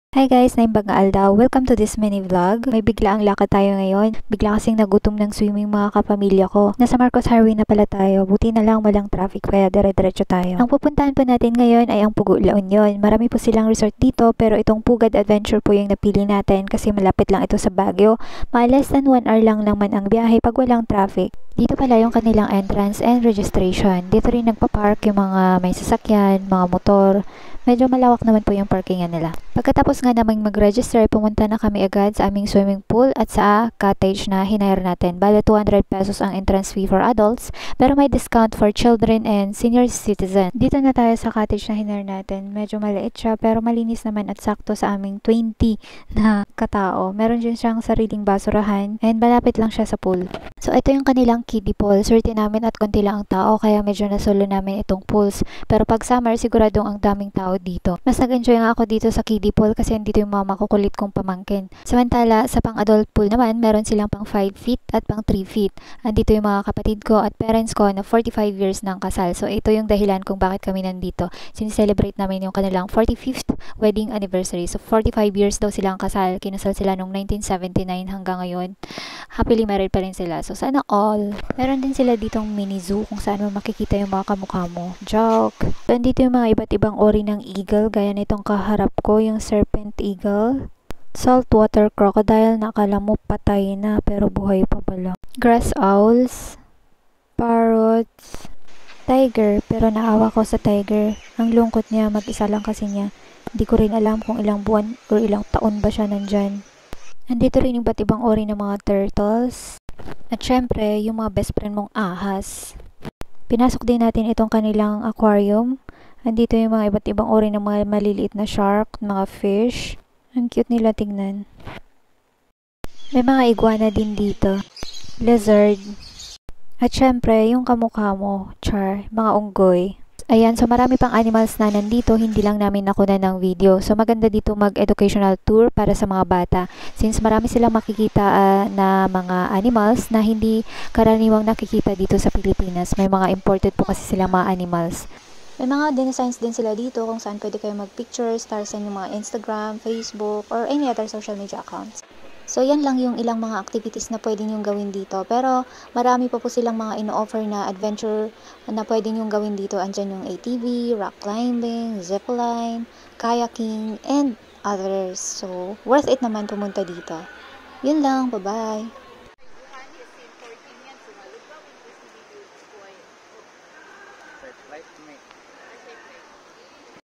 Hi guys, naimbag nga Aldaw. Welcome to this mini vlog. May bigla ang lakad tayo ngayon. Bigla kasing nagutom ng swimming mga kapamilya ko. Nasa Marcos Highway na pala tayo. Buti na lang walang traffic kaya dire-diretso tayo. Ang pupuntahan po natin ngayon ay ang Pugo, La Union. Marami po silang resort dito pero itong Pugad Adventure po yung napili natin kasi malapit lang ito sa Baguio. Mga less than 1 hour lang naman ang biyahe pag walang traffic. Dito pala yung kanilang entrance and registration. Dito rin nagpa-park yung mga may sasakyan, mga motor. Medyo malawak naman po yung parkingan nila. Pagkatapos nga namang mag-register, pumunta na kami agad sa aming swimming pool at sa cottage na hinire natin. Bale 200 pesos ang entrance fee for adults, pero may discount for children and senior citizen. Dito na tayo sa cottage na hinire natin. Medyo maliit siya pero malinis naman at sakto sa aming 20 na katao. Meron din siyang sariling basurahan and malapit lang siya sa pool. So ito yung kanilang kiddie pool. Swerte namin at konti lang ang tao kaya medyo nasolo namin itong pools. Pero pag summer, siguradong ang daming tao dito. Mas nag-enjoy nga ako dito sa kiddie pool kasi andito yung mga makukulit kong pamangkin. Samantala, sa pang-adult pool naman, meron silang pang 5 feet at pang 3 feet. Andito yung mga kapatid ko at parents ko na 45 years ng kasal. So ito yung dahilan kung bakit kami nandito. Sinicelebrate namin yung kanilang 45th wedding anniversary. So 45 years daw silang kasal. Kinasal sila noong 1979 hanggang ngayon. Happily married pa rin sila. So sana all. Meron din sila ditong mini zoo kung saan mo makikita yung mga kamukha mo. Joke. So, andito yung mga iba't ibang ori ng eagle. Gaya nitong kaharap ko, yung serpent eagle. Saltwater crocodile na akala mo patay na pero buhay pa pala. Grass owls. Parrots. Tiger. Pero naawa ko sa tiger. Ang lungkot niya. Mag-isa lang kasi niya. Hindi ko rin alam kung ilang buwan o ilang taon ba siya nandyan. Andito rin yung iba't ibang ori ng mga turtles. At syempre, yung mga best friend mong ahas. Pinasok din natin itong kanilang aquarium. Andito yung mga iba't ibang ori ng mga maliliit na shark, mga fish. Ang cute nila tignan. May mga iguana din dito. Lizard. At syempre, yung kamukha mo, char, mga unggoy. Ayan, so marami pang animals na nandito, hindi lang namin nakuna ng video. So maganda dito mag-educational tour para sa mga bata. Since marami silang makikita na mga animals na hindi karaniwang nakikita dito sa Pilipinas. May mga imported po kasi silang mga animals. May mga designs din sila dito kung saan pwede kayo mag-picture, stars sa yung mga Instagram, Facebook, or any other social media accounts. So, yan lang yung ilang mga activities na pwede nyong gawin dito. Pero, marami pa po silang mga ino-offer na adventure na pwede nyong gawin dito. Andyan yung ATV, rock climbing, zipline, kayaking, and others. So, worth it naman pumunta dito. Yun lang. Bye-bye!